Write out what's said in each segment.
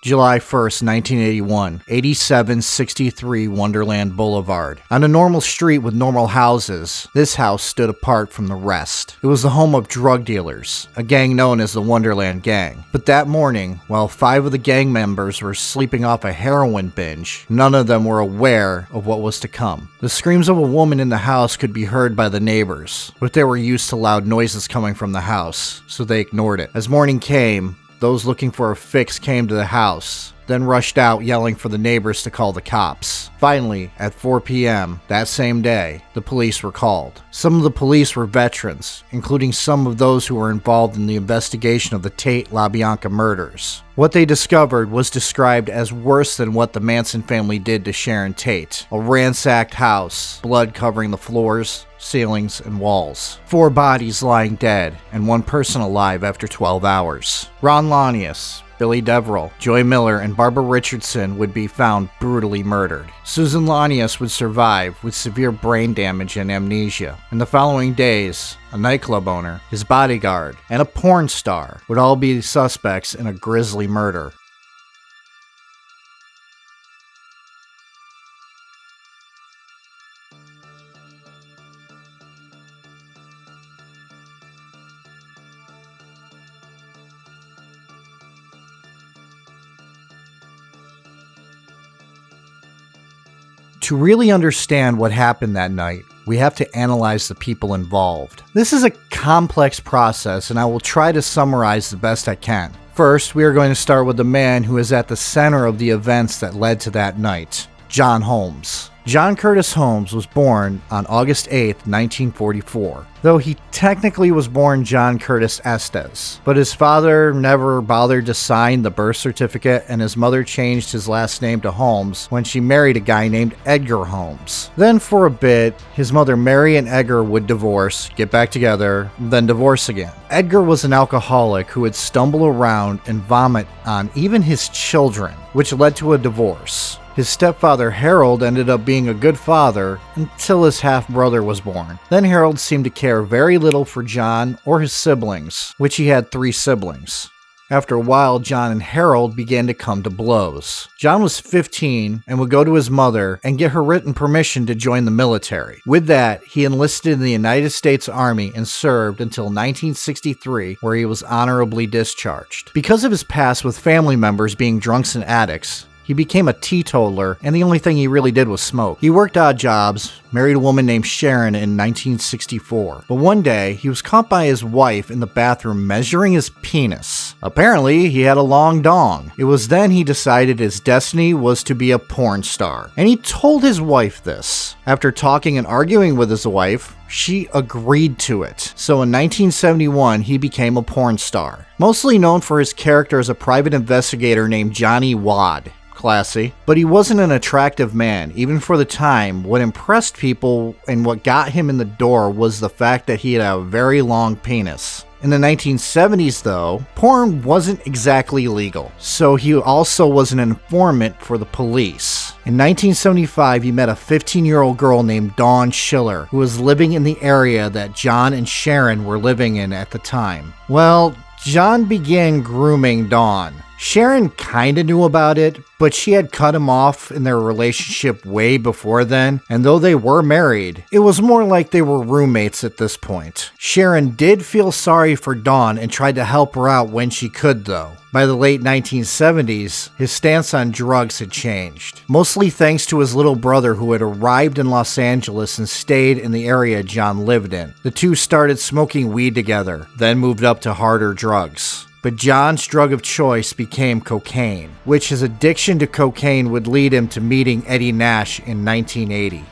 July 1st, 1981, 8763 Wonderland Boulevard. On a normal street with normal houses, this house stood apart from the rest. It was the home of drug dealers, a gang known as the Wonderland Gang. But that morning, while 5 of the gang members were sleeping off a heroin binge, none of them were aware of what was to come. The screams of a woman in the house could be heard by the neighbors, but they were used to loud noises coming from the house, so they ignored it. As morning came, those looking for a fix came to the house, then rushed out yelling for the neighbors to call the cops. Finally, at 4 p.m. that same day, the police were called. Some of the police were veterans, including some of those who were involved in the investigation of the Tate Labianca murders. What they discovered was described as worse than what the Manson family did to Sharon Tate. A ransacked house, blood covering the floors, ceilings, and walls. 4 bodies lying dead, and 1 person alive after 12 hours. Ron Lanius, Billy Deverell, Joy Miller, and Barbara Richardson would be found brutally murdered. Susan Lanius would survive with severe brain damage and amnesia. In the following days, a nightclub owner, his bodyguard, and a porn star would all be suspects in a grisly murder. To really understand what happened that night, we have to analyze the people involved. This is a complex process, and I will try to summarize the best I can. First, we are going to start with the man who is at the center of the events that led to that night, Jon Holmes. John Curtis Holmes was born on August 8, 1944, though he technically was born John Curtis Estes, but his father never bothered to sign the birth certificate, and his mother changed his last name to Holmes when she married a guy named Edgar Holmes. Then for a bit, his mother Mary and Edgar would divorce, get back together, then divorce again. Edgar was an alcoholic who would stumble around and vomit on even his children, which led to a divorce. His stepfather Harold ended up being a good father until his half-brother was born. Then Harold seemed to care very little for John or his siblings, which he had 3 siblings. After a while, John and Harold began to come to blows. John was 15 and would go to his mother and get her written permission to join the military. With that, he enlisted in the United States Army and served until 1963, where he was honorably discharged. Because of his past with family members being drunks and addicts, he became a teetotaler, and the only thing he really did was smoke. He worked odd jobs, married a woman named Sharon in 1964. But one day, he was caught by his wife in the bathroom measuring his penis. Apparently, he had a long dong. It was then he decided his destiny was to be a porn star. And he told his wife this. After talking and arguing with his wife, she agreed to it. So in 1971, he became a porn star. Mostly known for his character as a private investigator named Johnny Wad. Classy. But he wasn't an attractive man, even for the time. What impressed people and what got him in the door was the fact that he had a very long penis. In the 1970s, though, porn wasn't exactly legal, so he also was an informant for the police. In 1975, he met a 15-year-old girl named Dawn Schiller, who was living in the area that John and Sharon were living in at the time. Well, John began grooming Dawn. Sharon kinda knew about it, but she had cut him off in their relationship way before then, and though they were married, it was more like they were roommates at this point. Sharon did feel sorry for Dawn and tried to help her out when she could, though. By the late 1970s, his stance on drugs had changed, mostly thanks to his little brother who had arrived in Los Angeles and stayed in the area John lived in. The two started smoking weed together, then moved up to harder drugs. But John's drug of choice became cocaine, which his addiction to cocaine would lead him to meeting Eddie Nash in 1980.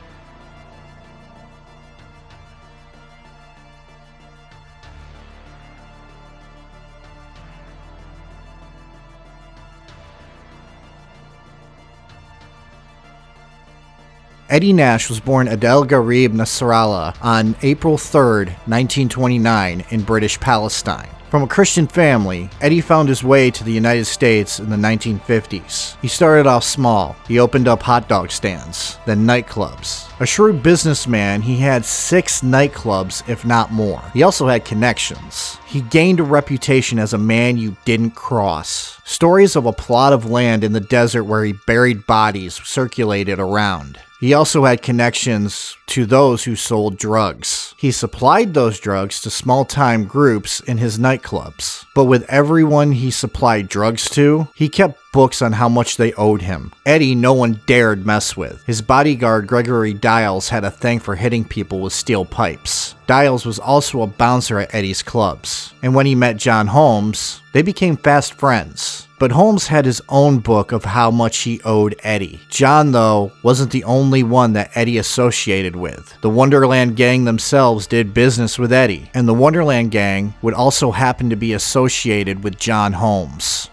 Eddie Nash was born Adel Garib Nasrallah on April 3, 1929 in British Palestine. From a Christian family, Eddie found his way to the United States in the 1950s. He started off small. He opened up hot dog stands, then nightclubs. A shrewd businessman, he had 6 nightclubs, if not more. He also had connections. He gained a reputation as a man you didn't cross. Stories of a plot of land in the desert where he buried bodies circulated around. He also had connections to those who sold drugs. He supplied those drugs to small-time groups in his nightclubs. But with everyone he supplied drugs to, he kept books on how much they owed him. Eddie no one dared mess with. His bodyguard Gregory Dials had a thing for hitting people with steel pipes. Dials was also a bouncer at Eddie's clubs. And when he met John Holmes, they became fast friends. But Holmes had his own book of how much he owed Eddie. John, though, wasn't the only one that Eddie associated with. The Wonderland Gang themselves did business with Eddie, and the Wonderland Gang would also happen to be associated with John Holmes.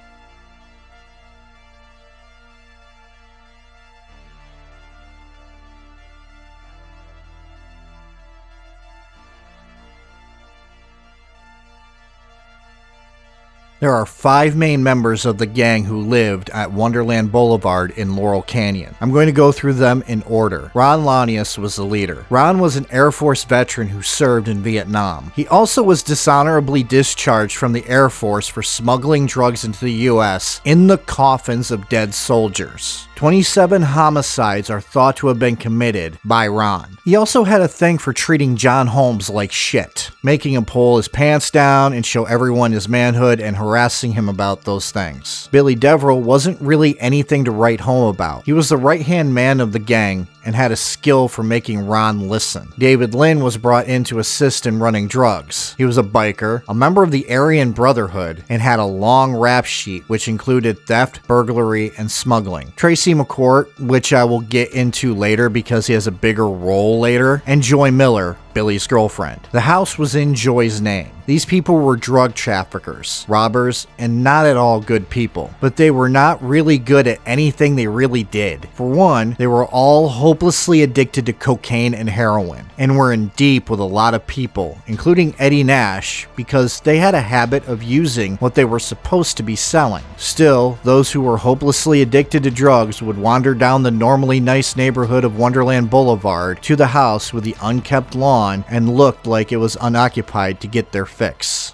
There are 5 main members of the gang who lived at Wonderland Boulevard in Laurel Canyon. I'm going to go through them in order. Ron Lanius was the leader. Ron was an Air Force veteran who served in Vietnam. He also was dishonorably discharged from the Air Force for smuggling drugs into the U.S. in the coffins of dead soldiers. 27 homicides are thought to have been committed by Ron. He also had a thing for treating Jon Holmes like shit, making him pull his pants down and show everyone his manhood and harassing him about those things. Billy Deverell wasn't really anything to write home about. He was the right-hand man of the gang and had a skill for making Ron listen. David Lynn was brought in to assist in running drugs. He was a biker, a member of the Aryan Brotherhood, and had a long rap sheet which included theft, burglary, and smuggling. Tracy McCourt, which I will get into later because he has a bigger role later, and Joy Miller, Billy's girlfriend. The house was in Joy's name. These people were drug traffickers, robbers, and not at all good people. But they were not really good at anything they really did. For one, they were all hopelessly addicted to cocaine and heroin, and were in deep with a lot of people, including Eddie Nash, because they had a habit of using what they were supposed to be selling. Still, those who were hopelessly addicted to drugs would wander down the normally nice neighborhood of Wonderland Boulevard to the house with the unkept lawn and looked like it was unoccupied to get their fix.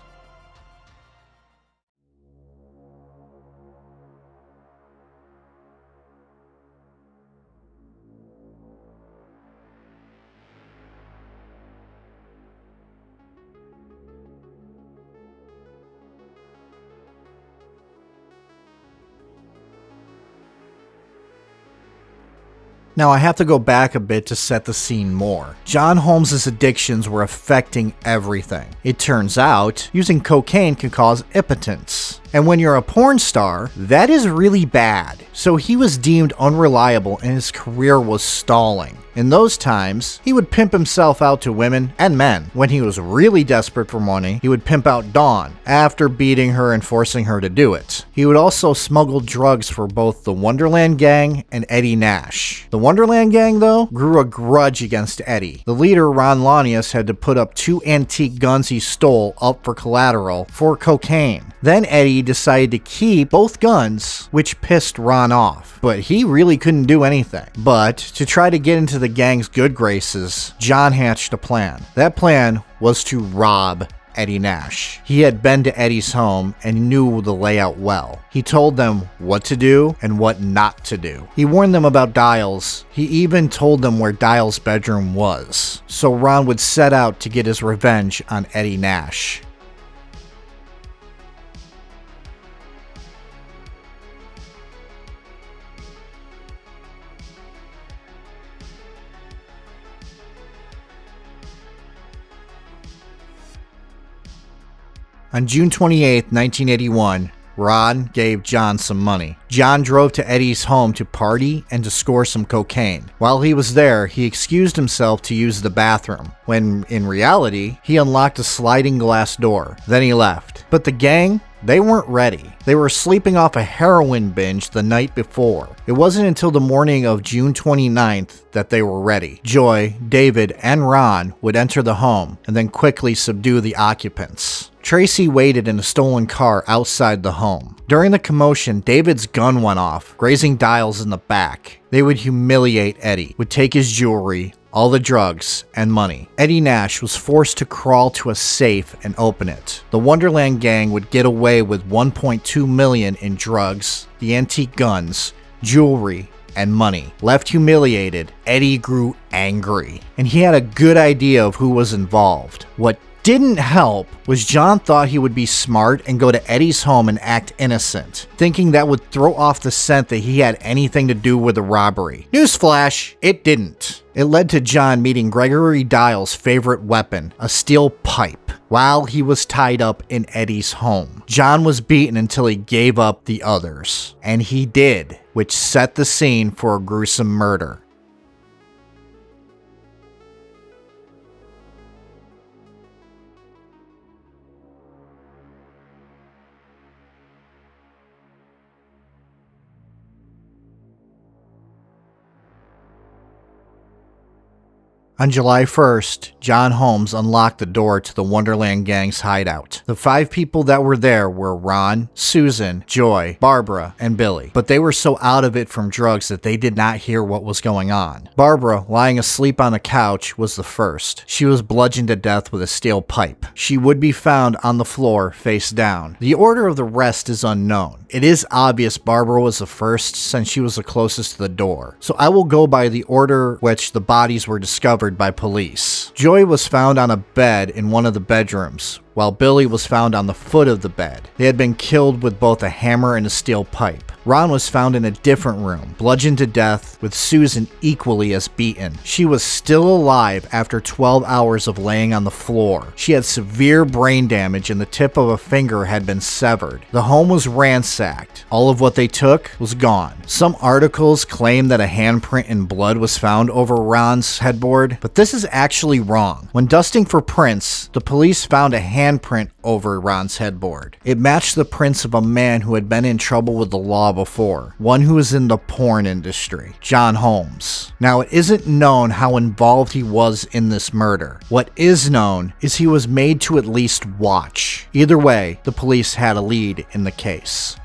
Now I have to go back a bit to set the scene more. Jon Holmes' addictions were affecting everything. It turns out, using cocaine can cause impotence. And when you're a porn star, that is really bad. So he was deemed unreliable and his career was stalling. In those times, he would pimp himself out to women and men. When he was really desperate for money, he would pimp out Dawn after beating her and forcing her to do it. He would also smuggle drugs for both the Wonderland Gang and Eddie Nash. The Wonderland Gang, though, grew a grudge against Eddie. The leader, Ron Lanius, had to put up 2 antique guns he stole up for collateral for cocaine. Then Eddie decided to keep both guns, which pissed Ron off. But he really couldn't do anything. But to try to get into the gang's good graces, John hatched a plan. That plan was to rob Eddie Nash. He had been to Eddie's home and knew the layout well. He told them what to do and what not to do. He warned them about Dials. He even told them where Dials' bedroom was. So Ron would set out to get his revenge on Eddie Nash. On June 28, 1981, Ron gave John some money. John drove to Eddie's home to party and to score some cocaine. While he was there, he excused himself to use the bathroom, when in reality, he unlocked a sliding glass door. Then he left. But the gang they weren't ready. They were sleeping off a heroin binge the night before. It wasn't until the morning of June 29th that they were ready. Joy, David, and Ron would enter the home and then quickly subdue the occupants. Tracy waited in a stolen car outside the home. During the commotion, David's gun went off, grazing Dials in the back. They would humiliate Eddie, would take his jewelry, all the drugs, and money. Eddie Nash was forced to crawl to a safe and open it. The Wonderland gang would get away with $1.2 million in drugs, the antique guns, jewelry, and money. Left humiliated, Eddie grew angry, and he had a good idea of who was involved. What didn't help was John thought he would be smart and go to Eddie's home and act innocent, thinking that would throw off the scent that he had anything to do with the robbery. Newsflash, it didn't. It led to John meeting Gregory Dial's favorite weapon, a steel pipe, while he was tied up in Eddie's home. John was beaten until he gave up the others, and he did, which set the scene for a gruesome murder. On July 1st, Jon Holmes unlocked the door to the Wonderland gang's hideout. The 5 people that were there were Ron, Susan, Joy, Barbara, and Billy, but they were so out of it from drugs that they did not hear what was going on. Barbara, lying asleep on a couch, was the first. She was bludgeoned to death with a steel pipe. She would be found on the floor, face down. The order of the rest is unknown. It is obvious Barbara was the first since she was the closest to the door, so I will go by the order which the bodies were discovered by police. Joy was found on a bed in one of the bedrooms, while Billy was found on the foot of the bed. They had been killed with both a hammer and a steel pipe. Ron was found in a different room, bludgeoned to death, with Susan equally as beaten. She was still alive after 12 hours of laying on the floor. She had severe brain damage and the tip of a finger had been severed. The home was ransacked. All of what they took was gone. Some articles claim that a handprint in blood was found over Ron's headboard, but this is actually wrong. When dusting for prints, the police found a handprint over Ron's headboard. It matched the prints of a man who had been in trouble with the law before, one who was in the porn industry, John Holmes. Now, it isn't known how involved he was in this murder. What is known is he was made to at least watch. Either way, the police had a lead in the case.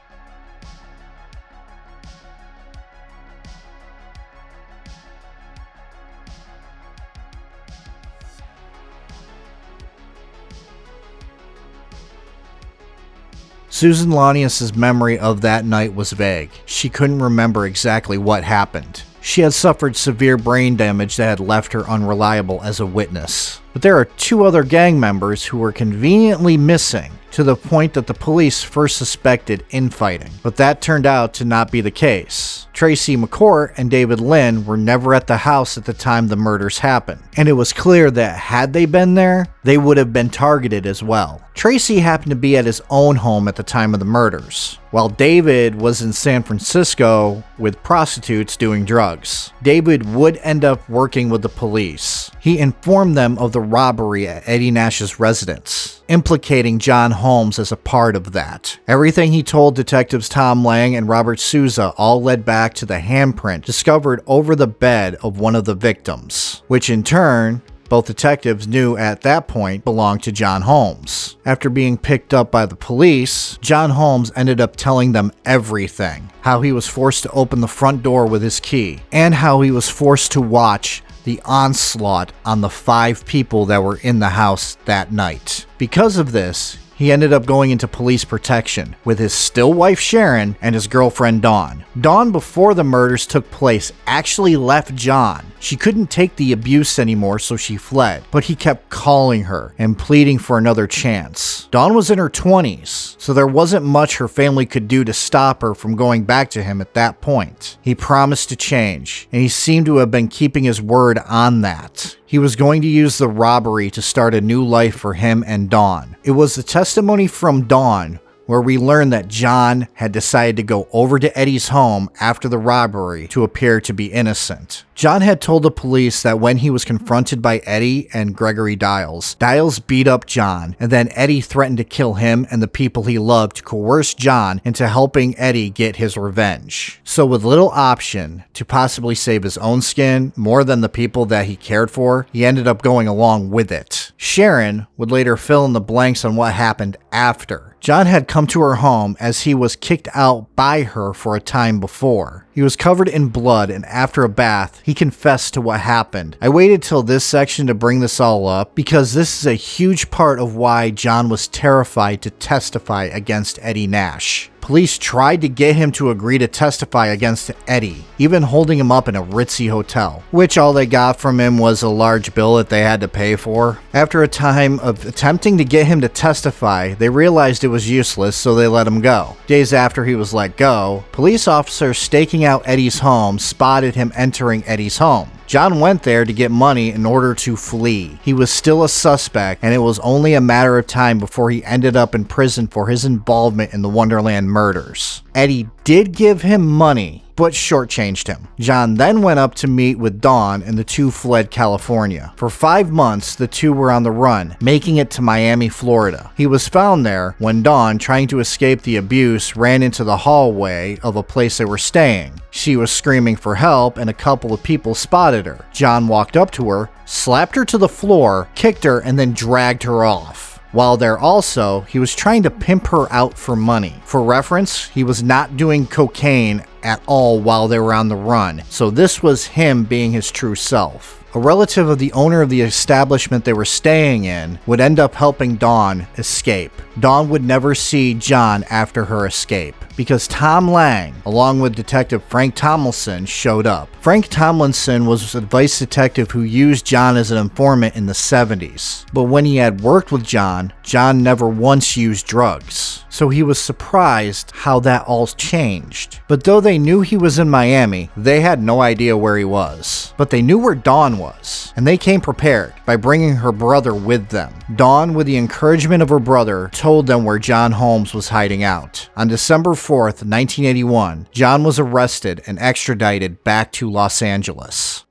Susan Lanius's memory of that night was vague. She couldn't remember exactly what happened. She had suffered severe brain damage that had left her unreliable as a witness. But there are 2 other gang members who were conveniently missing, to the point that the police first suspected infighting. But that turned out to not be the case. Tracy McCourt and David Lynn were never at the house at the time the murders happened, and it was clear that had they been there, they would have been targeted as well. Tracy happened to be at his own home at the time of the murders, while David was in San Francisco with prostitutes doing drugs. David would end up working with the police. He informed them of the robbery at Eddie Nash's residence, implicating Jon Holmes as a part of that. Everything he told detectives Tom Lang and Robert Souza all led back to the handprint discovered over the bed of one of the victims, which in turn, both detectives knew at that point belonged to Jon Holmes. After being picked up by the police, Jon Holmes ended up telling them everything. How he was forced to open the front door with his key, and how he was forced to watch the onslaught on the 5 people that were in the house that night. Because of this, he ended up going into police protection with his still wife Sharon and his girlfriend Dawn. Dawn, before the murders took place, actually left John. She couldn't take the abuse anymore, so she fled, but he kept calling her and pleading for another chance. Dawn was in her 20s, so there wasn't much her family could do to stop her from going back to him at that point. He promised to change, and he seemed to have been keeping his word on that. He was going to use the robbery to start a new life for him and Dawn. It was the testimony from Dawn where we learn that John had decided to go over to Eddie's home after the robbery to appear to be innocent. John had told the police that when he was confronted by Eddie and Gregory Diles, Diles beat up John, and then Eddie threatened to kill him and the people he loved to coerce John into helping Eddie get his revenge. So with little option to possibly save his own skin more than the people that he cared for, he ended up going along with it. Sharon would later fill in the blanks on what happened after. John had come to her home as he was kicked out by her for a time before. He was covered in blood, and after a bath, he confessed to what happened. I waited till this section to bring this all up because this is a huge part of why John was terrified to testify against Eddie Nash. Police tried to get him to agree to testify against Eddie, even holding him up in a ritzy hotel, which all they got from him was a large bill that they had to pay for. After a time of attempting to get him to testify, they realized it was useless, so they let him go. Days after he was let go, police officers staking out Eddie's home spotted him entering Eddie's home. John went there to get money in order to flee. He was still a suspect, and it was only a matter of time before he ended up in prison for his involvement in the Wonderland murders. Eddie did give him money, but shortchanged him. John then went up to meet with Dawn, and the two fled California. For 5 months, the two were on the run, making it to Miami, Florida. He was found there when Dawn, trying to escape the abuse, ran into the hallway of a place they were staying. She was screaming for help, and a couple of people spotted her. John walked up to her, slapped her to the floor, kicked her, and then dragged her off. While there also, he was trying to pimp her out for money. For reference, he was not doing cocaine at all while they were on the run, so this was him being his true self. A relative of the owner of the establishment they were staying in would end up helping Dawn escape. Dawn would never see John after her escape, because Tom Lang, along with Detective Frank Tomlinson, showed up. Frank Tomlinson was a vice detective who used John as an informant in the 70s. But when he had worked with John, John never once used drugs. So he was surprised how that all changed. But though they knew he was in Miami, they had no idea where he was. But they knew where Dawn was, and they came prepared by bringing her brother with them. Dawn, with the encouragement of her brother, told them where Jon Holmes was hiding out. On December 4th, 1981, John was arrested and extradited back to Los Angeles.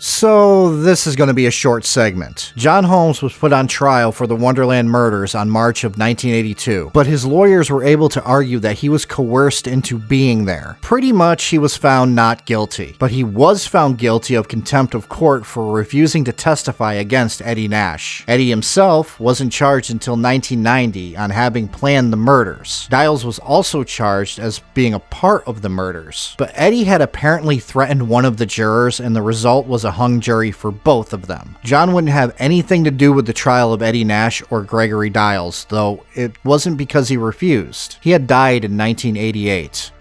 So this is going to be a short segment. Jon Holmes was put on trial for the Wonderland murders on March of 1982, but his lawyers were able to argue that he was coerced into being there. Pretty much he was found not guilty, but he was found guilty of contempt of court for refusing to testify against Eddie Nash. Eddie himself wasn't charged until 1990 on having planned the murders. Diles was also charged as being a part of the murders, but Eddie had apparently threatened one of the jurors, and the result was a hung jury for both of them. John wouldn't have anything to do with the trial of Eddie Nash or Gregory Diles, though it wasn't because he refused. He had died in 1988.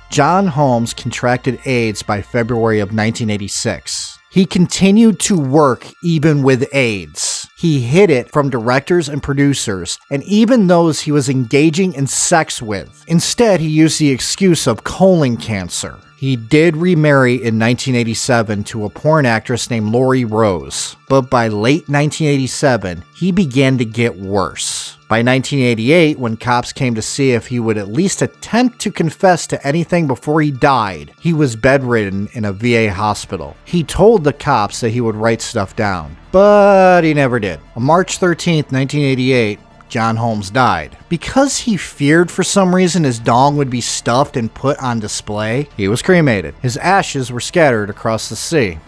Jon Holmes contracted AIDS by February of 1986. He continued to work even with AIDS. He hid it from directors and producers, and even those he was engaging in sex with. Instead, he used the excuse of colon cancer. He did remarry in 1987 to a porn actress named Lori Rose, but by late 1987, he began to get worse. By 1988, when cops came to see if he would at least attempt to confess to anything before he died, he was bedridden in a VA hospital. He told the cops that he would write stuff down, but he never did. On March 13th, 1988, Jon Holmes died. Because he feared for some reason his dong would be stuffed and put on display, he was cremated. His ashes were scattered across the sea.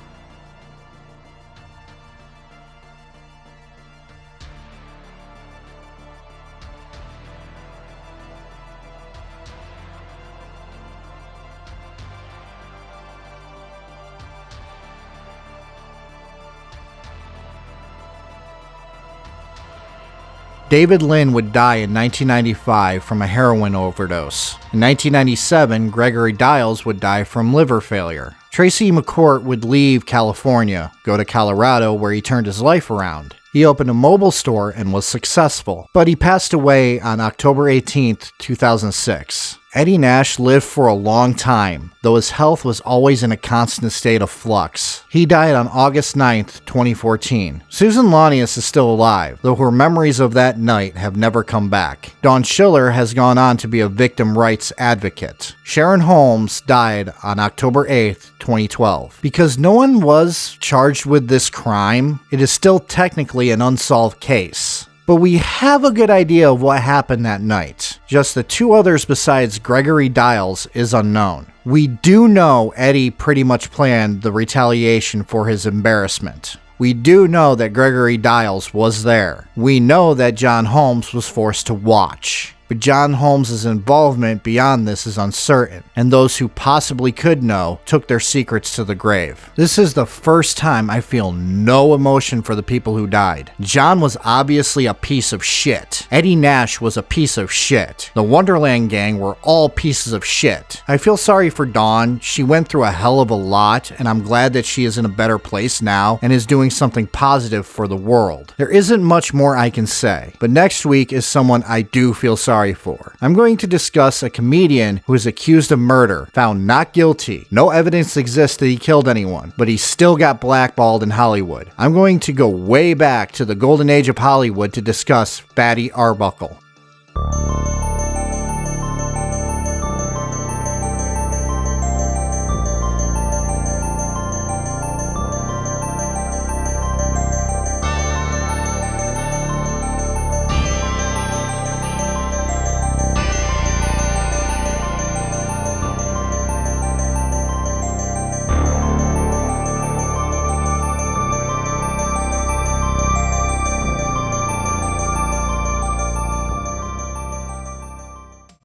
David Lynn would die in 1995 from a heroin overdose. In 1997, Gregory Diles would die from liver failure. Tracy McCourt would leave California, go to Colorado where he turned his life around. He opened a mobile store and was successful, but he passed away on October 18, 2006. Eddie Nash lived for a long time, though his health was always in a constant state of flux. He died on August 9, 2014. Susan Launius is still alive, though her memories of that night have never come back. Dawn Schiller has gone on to be a victim rights advocate. Sharon Holmes died on October 8, 2012. Because no one was charged with this crime, it is still technically an unsolved case. But we have a good idea of what happened that night. Just the two others besides Gregory Diles is unknown. We do know Eddie pretty much planned the retaliation for his embarrassment. We do know that Gregory Diles was there. We know that Jon Holmes was forced to watch. But Jon Holmes' involvement beyond this is uncertain, and those who possibly could know took their secrets to the grave. This is the first time I feel no emotion for the people who died. Jon was obviously a piece of shit. Eddie Nash was a piece of shit. The Wonderland gang were all pieces of shit. I feel sorry for Dawn. She went through a hell of a lot, and I'm glad that she is in a better place now and is doing something positive for the world. There isn't much more I can say, but next week is someone I do feel sorry for. I'm going to discuss a comedian who is accused of murder, found not guilty. No evidence exists that he killed anyone, but he still got blackballed in Hollywood. I'm going to go way back to the golden age of Hollywood to discuss Fatty Arbuckle.